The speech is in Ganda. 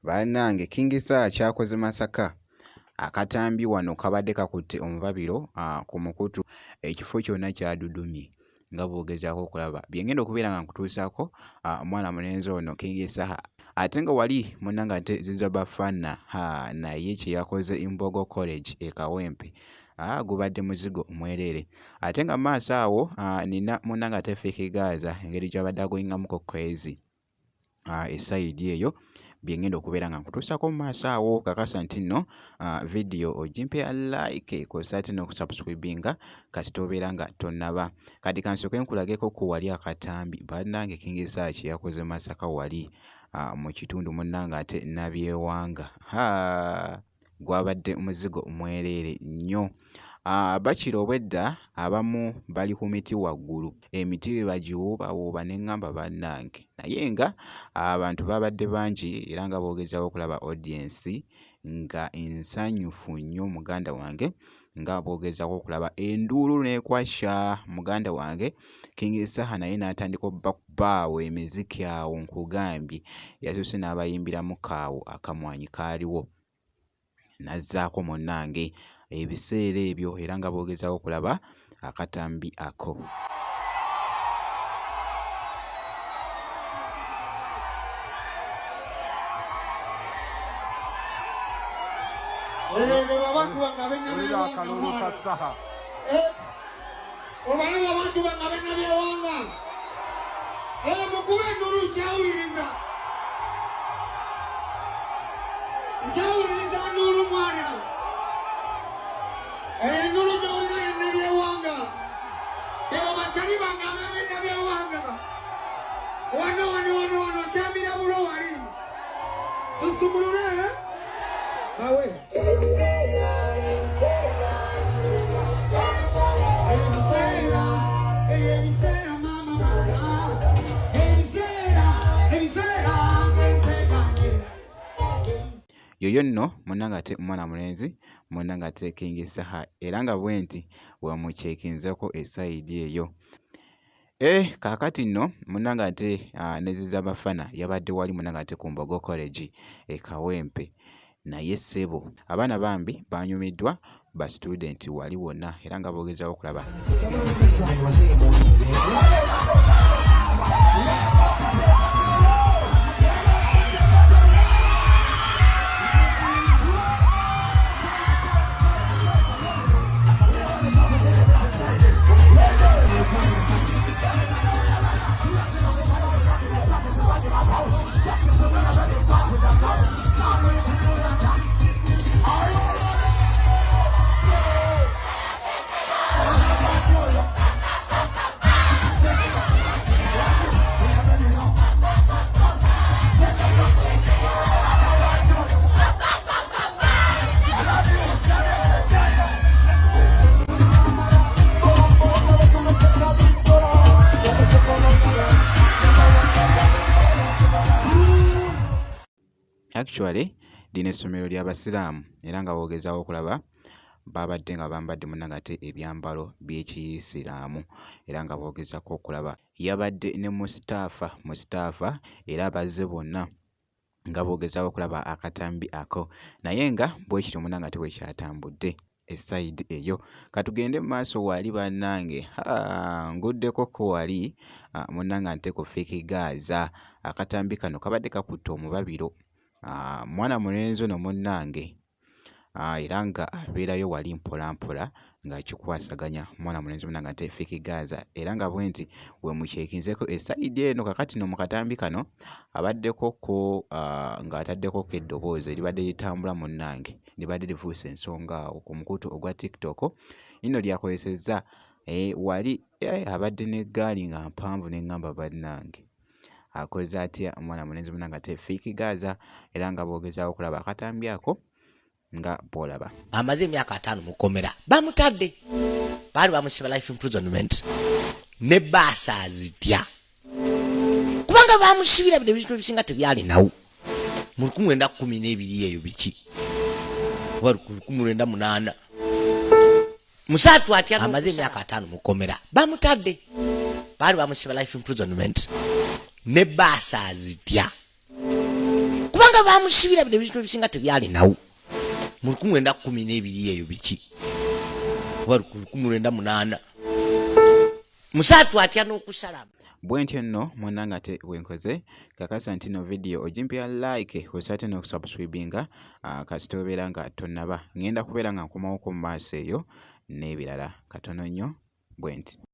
Bannange King Sir kyakoze Masaka akatambi wano kabadde kakutte omubabiro ku mukutu ekifo kyonna kyadudumye nga bw'ogezaako okulaba byengenda okubeera nga nkutuusaako omwana mulenzi ono King Sir ate nga wali munnange ate Zizo Bafana naye kye yakoze Imbogo College e Kawempe gubadde muzigo mwerere ate nga maaso awo nina munnange ate Fake Gaza engeri gy'abadde agoyingamuko crazy esayidi eyo byengenda okubeera nga nkutuusako mu maaso awo kakasa nti nno video ogimpe like kosa ate n'okusubscribinga kati tobeera nga tonnaba kati kansooke nkulageko ku wali akatambi bannange King Sir kye yakoze Masaka wali mu kitundu munnange ate Nabyewanga gwabadde muzigo mwerere nnyo bakira obwedda abamu bali ku miti waggulu emiti bagiwuubawuuba ne ŋŋamba bannange naye nga abantu babadde bangi era nga boogezaawo okulaba audience nga nsanyufu nnyo muganda wange nga boogezako okulaba enduulu n'ekwasha muganda wange King Sir naye n'atandika obbakubaawo emiziki awo nkugambye yatuuse n'abayimbiramu kaawo akamwanyi kaaliwo nazzaako munnange ebiseera ebyo era nga boogezako okulaba akatambi ako yoyo nno munnange ate omwana mulenzi munnange ate King Sir era nga bwe nti wamukyekinzeko esayidi eyo kaakati nno munnange ate ne Zizo Bafana yabadde wali munnange ate ku Mbogo College e Kawempe naye ssebo abaana bambi banyumiddwa ba student wali wonna era nga boogezaawo okulaba actually lino essomero ly'abasiraamu era nga boogezaawo okulaba babadde nga bambadde munnange ate ebyambalo by'ekiyisiraamu era nga boogezako okulaba yabadde ne Mustapha era bazze bonna nga boogezaawo okulaba akatambi ako naye nga bwe kityo munnange ate bwe kyatambudde esayidi eyo katugende mu maaso wali bannange nguddeko ko wali munnange ate ku Fake Gaza akatambi kano kabadde kakutte omubabiro mwana mulenzi ono munnange era nga abeerayo wali mpolampola ng'akikwasaganya mwana mulenzi munnange ate Fake Gaza era nga bwe nti we mukyekinzeko esayidi eno kakati no mu katambi kano abaddeko ko ng'ataddeko ko eddoboozi eribadde litambula munnange libadde livuusa ensonga awo ku mukutu ogwa TikTok nino lyakozesezza wali abadde n'eggaali nga mpanvu ne ŋŋamba bannange akoze atya omwana mulenzi munnange ate Fake Gaza era nga boogezaawo okulaba akatambi ako nga bw'olaba amaze emyaka 5 mu kkomera bamutadde baali bamusiba life imprisonment ne baasa azitya kubanga bamusibira bide bizibu bisinga tebyali nawo mu 1912 eyo biki wali 1908 musatu atya amaze emyaka 5 mu kkomera bamutadde baali bamusiba life imprisonment ne baasa azitya kubanga kubanga bamusibira bino ebintu ebisinga tebyalinawo mu 1912 eyo biki oba 1908 musatu atya n'okusalama bwentyo nno munanga te wenkoze kakasa nti no video ogimpya like osate n'okusubscribinga kasita obeera nga tonnaba ngenda kubeera nga nkomawo ku maaso eyo n'ebirala katono nnyo bwenti